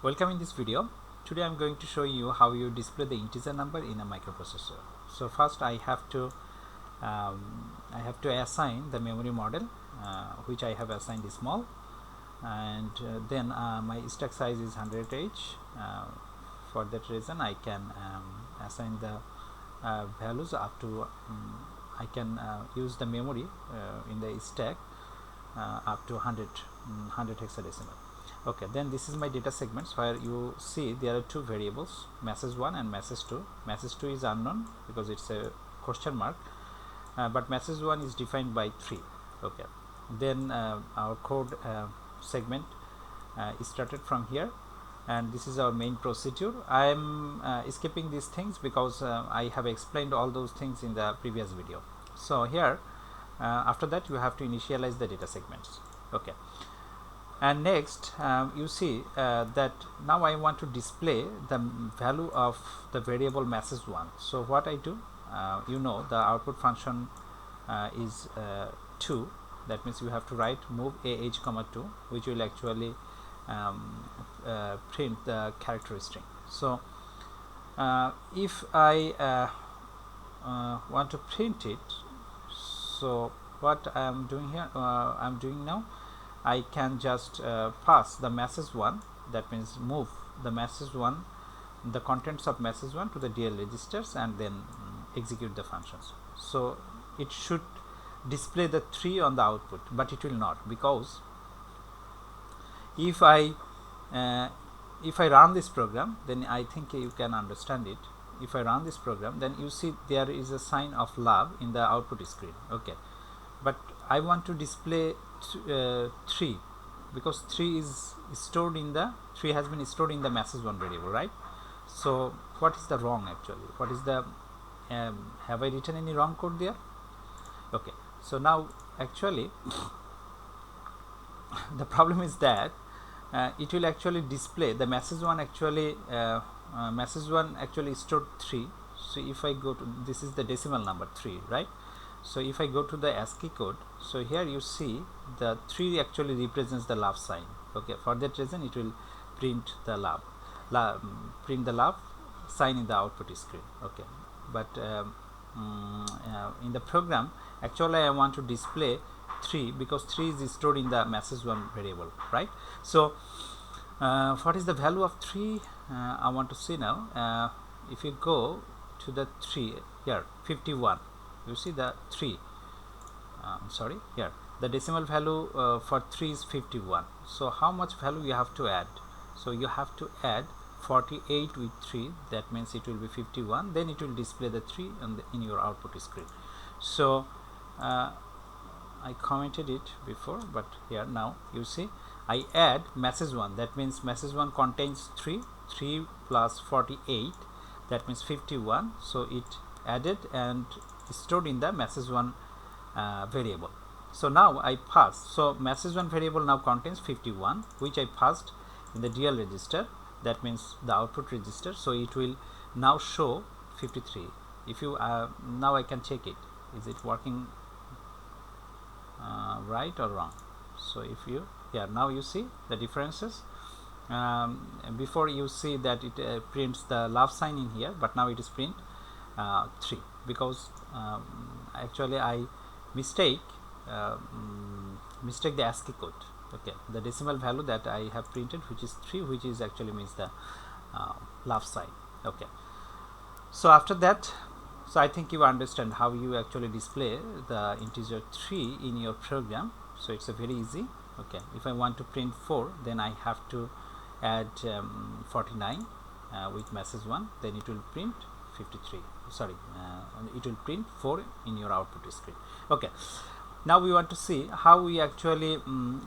Welcome in this video. Today I'm going to show you how you display the integer number in a microprocessor. So first I have to assign the memory model, which I have assigned is small, and then my stack size is 100H. For that reason I can assign the values up to I can use the memory in the stack up to 100 hexadecimal. Okay, then this is my data segments where you see there are two variables, message 1 and message 2. Message 2 is unknown because it's a question mark, but message 1 is defined by 3. Okay, then our code segment is started from here, and this is our main procedure. I am skipping these things because I have explained all those things in the previous video. So here after that you have to initialize the data segments. Okay, and next you see that now I want to display the value of the variable message 1. So what I do, you know, the output function is 2. That means you have to write move AH comma 2, which will actually print the character string. So if I want to print it, so what I am doing here, I'm doing now, I can just pass the message 1, that means move the message 1, the contents of message 1 to the DL registers, and then execute the functions. So it should display the 3 on the output, but it will not, because if I run this program, then I think you can understand it. If I run this program, then you see there is a sign of love in the output screen. Okay, but I want to display 3 because 3 is stored in the 3 has been stored in the message 1 variable, right? So what is the wrong actually? What is the have I written any wrong code there? Okay, so now actually the problem is that it will actually display the message 1 actually stored 3. So if I go to, this is the decimal number 3, right? So if I go to the ASCII code, so here you see the 3 actually represents the love sign. Okay, for that reason it will print the love sign in the output screen. Okay, but in the program actually I want to display 3 because 3 is stored in the message 1 variable, right? So what is the value of 3? I want to see now. If you go to the 3 here, 51, you see the 3, sorry, here the decimal value for 3 is 51. So how much value you have to add? So you have to add 48 with 3, that means it will be 51, then it will display the 3 in your output screen. So I commented it before, but here now you see I add message 1, that means message 1 contains 3 plus 48, that means 51. So it added and stored in the message 1 variable. So now I pass, so message 1 variable now contains 51, which I passed in the DL register, that means the output register. So it will now show 53. If you now I can check it, is it working right or wrong? So if you, yeah, now you see the differences. Before you see that it prints the love sign in here, but now it is print 3 because actually I mistake the ASCII code. Okay, the decimal value that I have printed, which is 3, which is actually means the love sign. Okay, so after that, so I think you understand how you actually display the integer 3 in your program. So it's a very easy. Okay, if I want to print 4, then I have to add 49 with message 1, then it will print 53. Sorry, it will print 4 in your output screen. Okay, now we want to see how we actually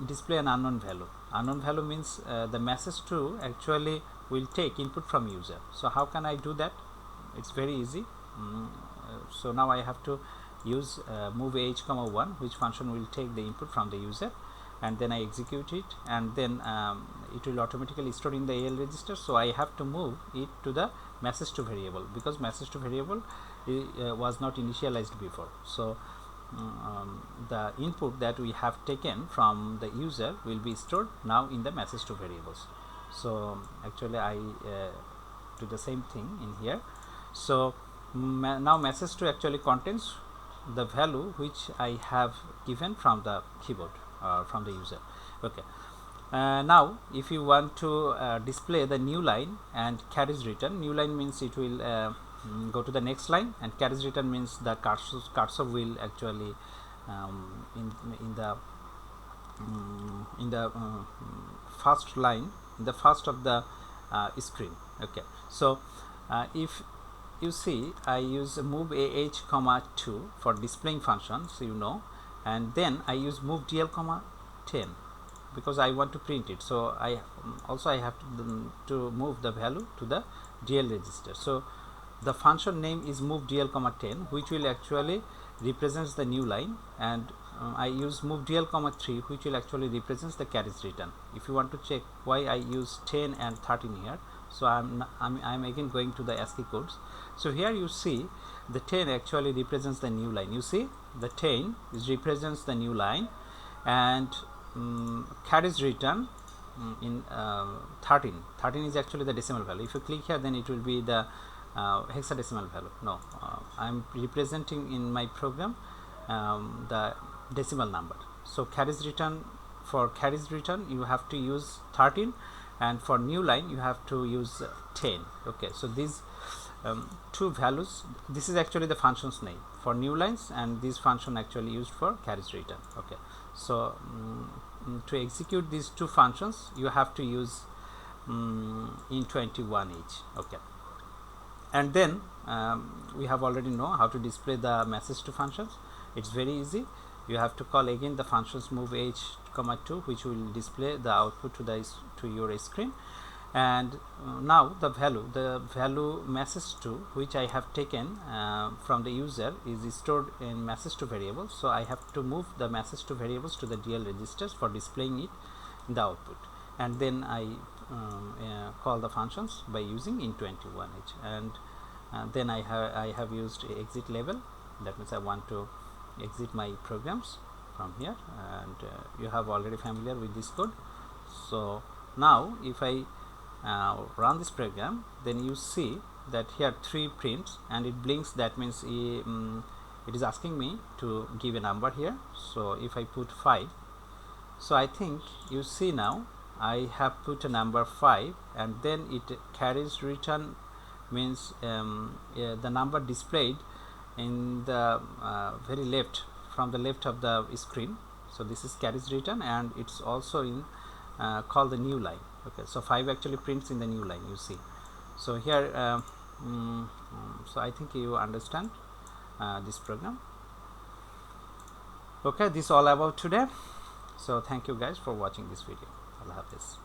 display an unknown value. Unknown value means the message 2 actually will take input from user. So how can I do that? It's very easy. So now I have to use move AH comma 1, which function will take the input from the user, and then I execute it, and then it will automatically store in the AL register. So I have to move it to the message 2 variable because message 2 variable was not initialized before. So the input that we have taken from the user will be stored now in the message 2 variables. So actually I do the same thing in here. So now message to actually contains the value which I have given from the keyboard or from the user. Okay. Now if you want to display the new line and carries written, new line means it will go to the next line, and carries written means the cursor will actually in the first line, in the first of the screen. Okay, so if you see, I use move ah comma 2 for displaying functions, and then I use move dl comma 10 because I want to print it. So I also I have to move the value to the dl register. So the function name is move dl comma 10, which will actually represents the new line, and I use move dl comma 3, which will actually represents the carries written. If you want to check why I use 10 and 13 here, so I'm again going to the ASCII codes. So here you see the 10 actually represents the new line. You see the 10 represents the new line, and carries written in 13 is actually the decimal value. If you click here, then it will be the hexadecimal value. No, I'm representing in my program the decimal number. So carries written, for carries written you have to use 13, and for new line you have to use 10. Okay, so these two values, this is actually the function's name for new lines, and this function actually used for carries written. Okay, so to execute these two functions you have to use int21 each. Okay, and then we have already know how to display the message to functions. It's very easy. You have to call again the functions move h comma 2, which will display the output to your screen. And now the value message to, which I have taken from the user, is stored in message to variables. So I have to move the message to variables to the DL registers for displaying it in the output, and then I call the functions by using int21h, and then I have used exit label. That means I want to exit my programs from here, and you have already familiar with this code. So now if I run this program, then you see that here 3 prints and it blinks. That means it is asking me to give a number here. So if I put 5, so I think you see now I have put a number 5, and then it carries written means the number displayed in the very left, from the left of the screen. So this is carries written, and it's also in called the new line. Okay, so 5 actually prints in the new line, you see. So here so I think you understand this program. Okay, this is all about today. So thank you guys for watching this video. Allah Hafiz.